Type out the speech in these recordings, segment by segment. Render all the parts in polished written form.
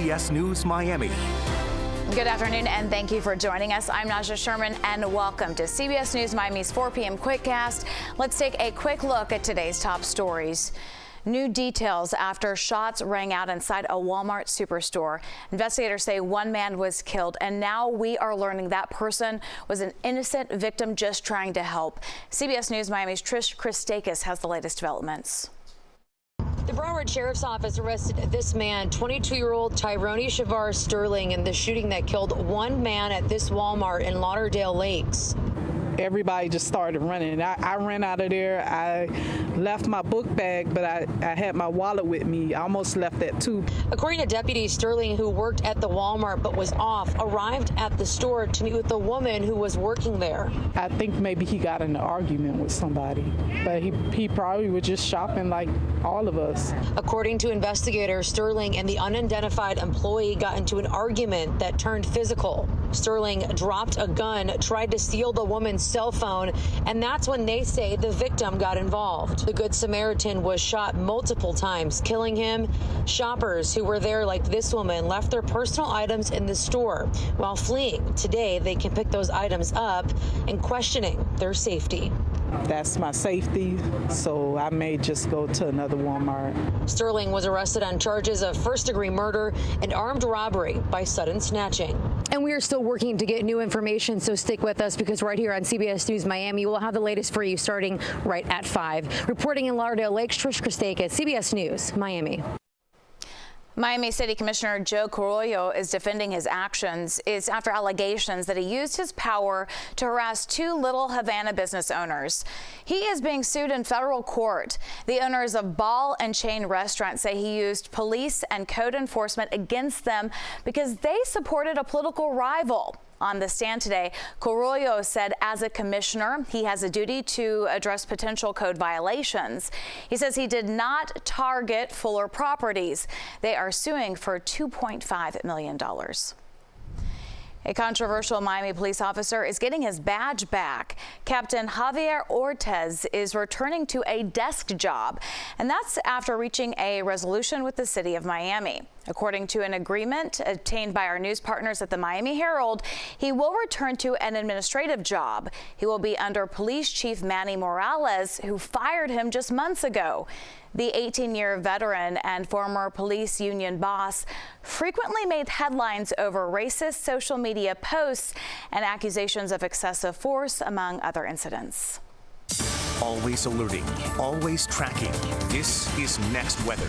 CBS News Miami. Good afternoon, and thank you for joining us. I'm Najahe Sherman, and welcome to CBS News Miami's 4 p.m. Quickcast. Let's take a quick look at today's top stories. New details after shots rang out inside a Walmart superstore. Investigators say one man was killed, and now we are learning that person was an innocent victim just trying to help. CBS News Miami's Trish Christakis has the latest developments. The Broward Sheriff's Office arrested this man, 22-year-old Tyrone Shavar Sterling, in the shooting that killed one man at this Walmart in Lauderdale Lakes. Everybody just started running. I ran out of there. I left my book bag, but I had my wallet with me. I almost left that too. According to deputies, Sterling, who worked at the Walmart but was off, arrived at the store to meet with the woman who was working there. I think maybe he got in an argument with somebody, but he probably was just shopping like all of us. According to investigators, Sterling and the unidentified employee got into an argument that turned physical. Sterling dropped a gun, tried to steal the woman's cell phone, and that's when they say the victim got involved. The Good Samaritan was shot multiple times, killing him. Shoppers who were there, like this woman, left their personal items in the store while fleeing. Today, they can pick those items up and questioning their safety. That's my safety, so I may just go to another Walmart. Sterling was arrested on charges of first-degree murder and armed robbery by sudden snatching. And we are still working to get new information, so stick with us, because right here on CBS News Miami, we'll have the latest for you starting right at 5. Reporting in Lauderdale Lakes, Trish Christakis, CBS News Miami. Miami City Commissioner Joe Carollo is defending his actions. It's after allegations that he used his power to harass 2 Little Havana business owners. He is being sued in federal court. The owners of Ball and Chain restaurants say he used police and code enforcement against them because they supported a political rival. On the stand today, Carollo said as a commissioner, he has a duty to address potential code violations. He says he did not target Fuller Properties. They are suing for $2.5 million. A controversial Miami police officer is getting his badge back. Captain Javier Ortez is returning to a desk job, and that's after reaching a resolution with the city of Miami. According to an agreement obtained by our news partners at the Miami Herald, he will return to an administrative job. He will be under Police Chief Manny Morales, who fired him just months ago. The 18-year veteran and former police union boss frequently made headlines over racist social media posts and accusations of excessive force, among other incidents. Always alerting, always tracking. This is Next Weather.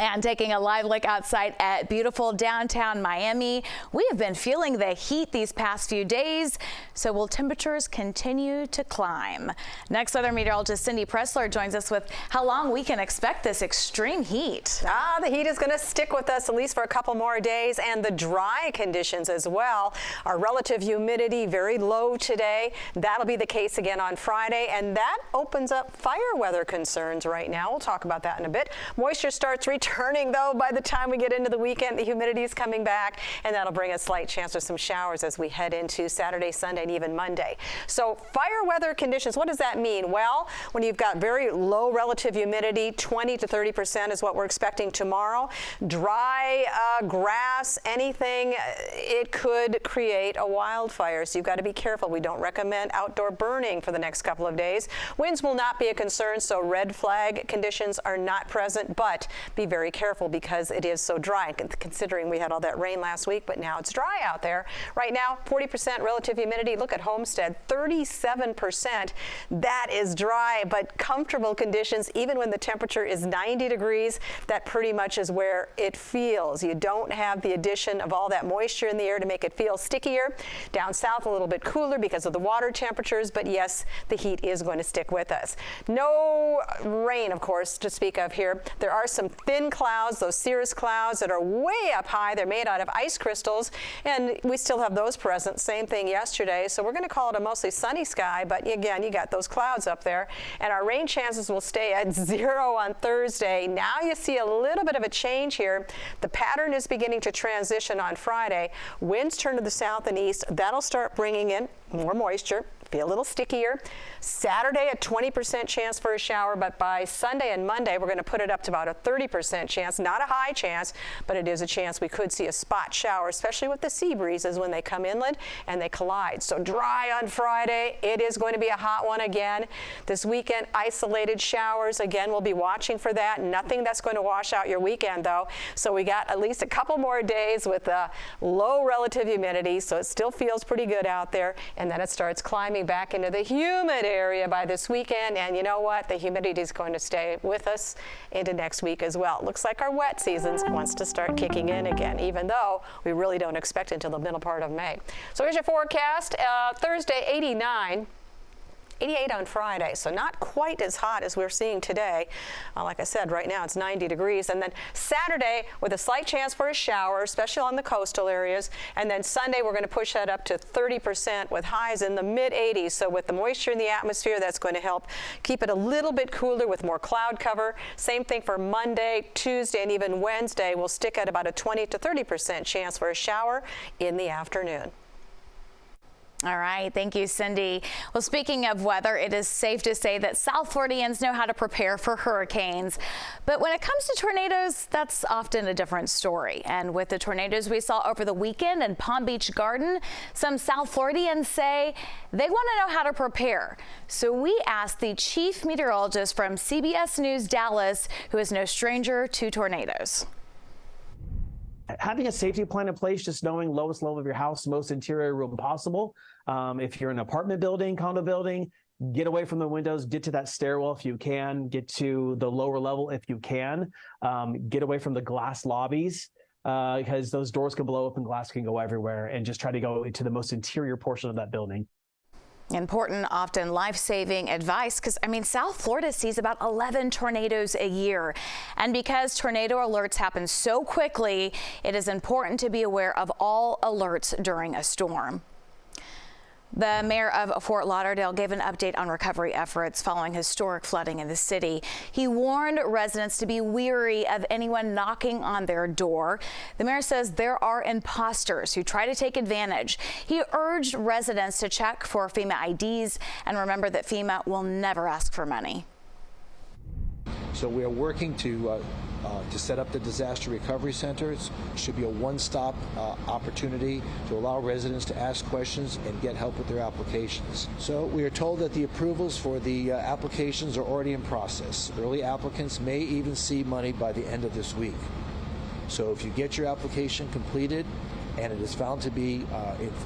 And taking a live look outside at beautiful downtown Miami, we have been feeling the heat these past few days, so will temperatures continue to climb? Next, weather meteorologist Cindy Pressler joins us with how long we can expect this extreme heat. The heat is going to stick with us at least for a couple more days, and the dry conditions as well. Our relative humidity very low today. That'll be the case again on Friday, and that opens up fire weather concerns right now. We'll talk about that in a bit. Moisture starts returning, though, by the time we get into the weekend. The humidity is coming back, and that'll bring a slight chance of some showers as we head into Saturday, Sunday, and even Monday. So fire weather conditions, what does that mean? Well, when you've got very low relative humidity, 20 to 30% is what we're expecting tomorrow. Dry grass, anything, it could create a wildfire, so you've got to be careful. We don't recommend outdoor burning for the next couple of days. Winds will not be a concern, so red flag conditions are not present, but be very careful because it is so dry, considering we had all that rain last week, but now it's dry out there. Right now, 40% relative humidity. Look at Homestead, 37%. That is dry, but comfortable conditions, even when the temperature is 90 degrees. That pretty much is where it feels. You don't have the addition of all that moisture in the air to make it feel stickier. Down south, a little bit cooler because of the water temperatures, but yes, the heat is going to stick with us. No rain, of course, to speak of here. There are some thin clouds, those cirrus clouds that are way up high. They're made out of ice crystals, and we still have those present. Same thing yesterday. So we're going to call it a mostly sunny sky, but again, you got those clouds up there, and our rain chances will stay at 0 on Thursday. Now you see a little bit of a change here. The pattern is beginning to transition on Friday. Winds turn to the south and east. That'll start bringing in more moisture be a little stickier. Saturday, a 20% chance for a shower, but by Sunday and Monday, we're going to put it up to about a 30% chance. Not a high chance, but it is a chance we could see a spot shower, especially with the sea breezes when they come inland and they collide. So dry on Friday. It is going to be a hot one again. This weekend, isolated showers. Again, we'll be watching for that. Nothing that's going to wash out your weekend, though. So we got at least a couple more days with low relative humidity, so it still feels pretty good out there. And then it starts climbing back into the humid area by this weekend, and you know what? The humidity is going to stay with us into next week as well. It looks like our wet season wants to start kicking in again, even though we really don't expect it until the middle part of May. So here's your forecast. Thursday, 89. 88 on Friday, so not quite as hot as we're seeing today. Like I said, right now it's 90 degrees. And then Saturday with a slight chance for a shower, especially on the coastal areas. And then Sunday we're going to push that up to 30% with highs in the mid-80s. So with the moisture in the atmosphere, that's going to help keep it a little bit cooler with more cloud cover. Same thing for Monday, Tuesday, and even Wednesday. We'll stick at about a 20 to 30% chance for a shower in the afternoon. All right. Thank you, Cindy. Well, speaking of weather, it is safe to say that South Floridians know how to prepare for hurricanes. But when it comes to tornadoes, that's often a different story. And with the tornadoes we saw over the weekend in Palm Beach Garden, some South Floridians say they want to know how to prepare. So we asked the chief meteorologist from CBS News Dallas, who is no stranger to tornadoes. Having a safety plan in place, just knowing lowest level of your house, most interior room possible. If you're in an apartment building, condo building, get away from the windows, get to that stairwell if you can, get to the lower level if you can, get away from the glass lobbies because those doors can blow up and glass can go everywhere, and just try to go into the most interior portion of that building. Important, often life-saving advice because, South Florida sees about 11 tornadoes a year. And because tornado alerts happen so quickly, it is important to be aware of all alerts during a storm. The mayor of Fort Lauderdale gave an update on recovery efforts following historic flooding in the city. He warned residents to be weary of anyone knocking on their door. The mayor says there are imposters who try to take advantage. He urged residents to check for FEMA IDs and remember that FEMA will never ask for money. So we are working to set up the disaster recovery centers. It should be a one-stop opportunity to allow residents to ask questions and get help with their applications. So we are told that the approvals for the applications are already in process. Early applicants may even see money by the end of this week. So if you get your application completed and it is found to be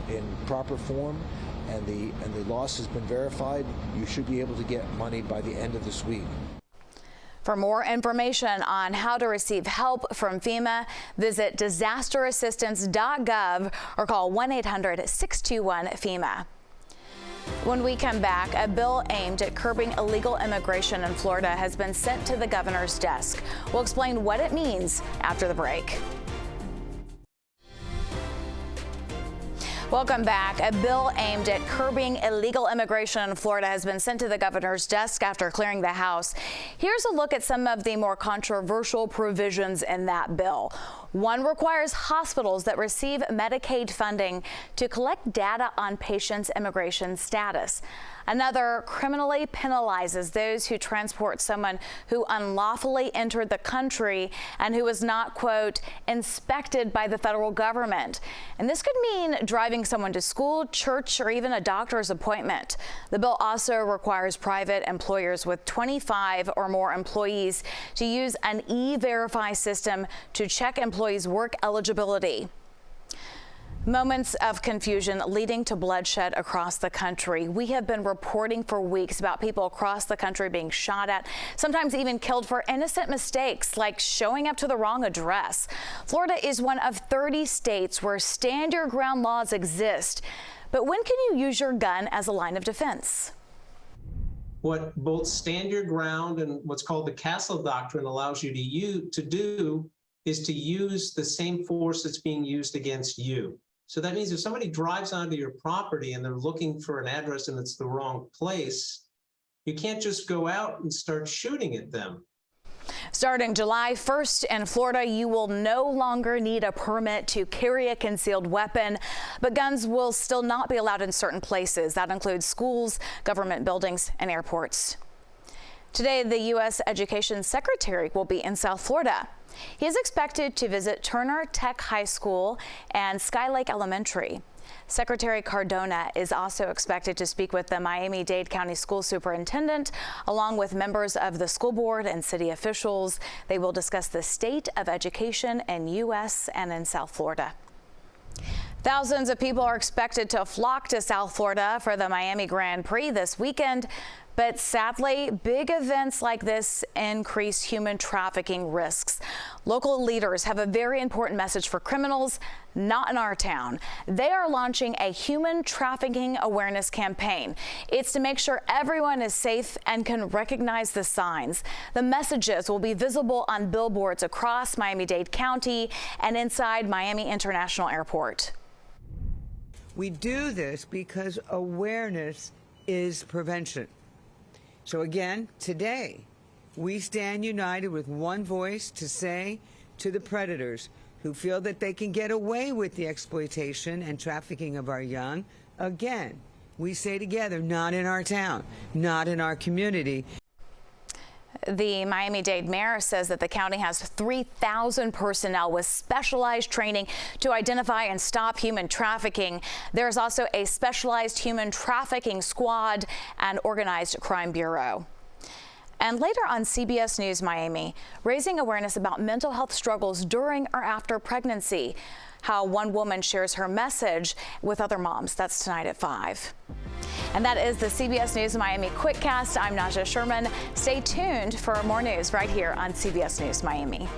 in proper form and the loss has been verified, you should be able to get money by the end of this week. For more information on how to receive help from FEMA, visit disasterassistance.gov or call 1-800-621-FEMA. When we come back, a bill aimed at curbing illegal immigration in Florida has been sent to the governor's desk. We'll explain what it means after the break. Welcome back. A bill aimed at curbing illegal immigration in Florida has been sent to the governor's desk after clearing the House. Here's a look at some of the more controversial provisions in that bill. One requires hospitals that receive Medicaid funding to collect data on patients' immigration status. Another criminally penalizes those who transport someone who unlawfully entered the country and who was not, quote, inspected by the federal government. And this could mean driving someone to school, church, or even a doctor's appointment. The bill also requires private employers with 25 or more employees to use an E-Verify system to check employees' work eligibility. Moments of confusion leading to bloodshed across the country. We have been reporting for weeks about people across the country being shot at, sometimes even killed for innocent mistakes like showing up to the wrong address. Florida is one of 30 states where stand your ground laws exist. But when can you use your gun as a line of defense? What both stand your ground and what's called the castle doctrine allows you to do is to use the same force that's being used against you. So that means if somebody drives onto your property and they're looking for an address and it's the wrong place, you can't just go out and start shooting at them. Starting July 1st in Florida, you will no longer need a permit to carry a concealed weapon, but guns will still not be allowed in certain places. That includes schools, government buildings, and airports. Today, the U.S. Education Secretary will be in South Florida. He is expected to visit Turner Tech High School and Skylake Elementary. Secretary Cardona is also expected to speak with the Miami-Dade County School Superintendent, along with members of the school board and city officials. They will discuss the state of education in U.S. and in South Florida. Thousands of people are expected to flock to South Florida for the Miami Grand Prix this weekend. But sadly, big events like this increase human trafficking risks. Local leaders have a very important message for criminals, not in our town. They are launching a human trafficking awareness campaign. It's to make sure everyone is safe and can recognize the signs. The messages will be visible on billboards across Miami-Dade County and inside Miami International Airport. We do this because awareness is prevention. So again, today, we stand united with one voice to say to the predators who feel that they can get away with the exploitation and trafficking of our young, again, we say together, not in our town, not in our community. The Miami-Dade mayor says that the county has 3,000 personnel with specialized training to identify and stop human trafficking. There's also a specialized human trafficking squad and organized crime bureau. And later on CBS News Miami, raising awareness about mental health struggles during or after pregnancy. How one woman shares her message with other moms. That's tonight at 5. And that is the CBS News Miami Quickcast. I'm Najahe Sherman. Stay tuned for more news right here on CBS News Miami.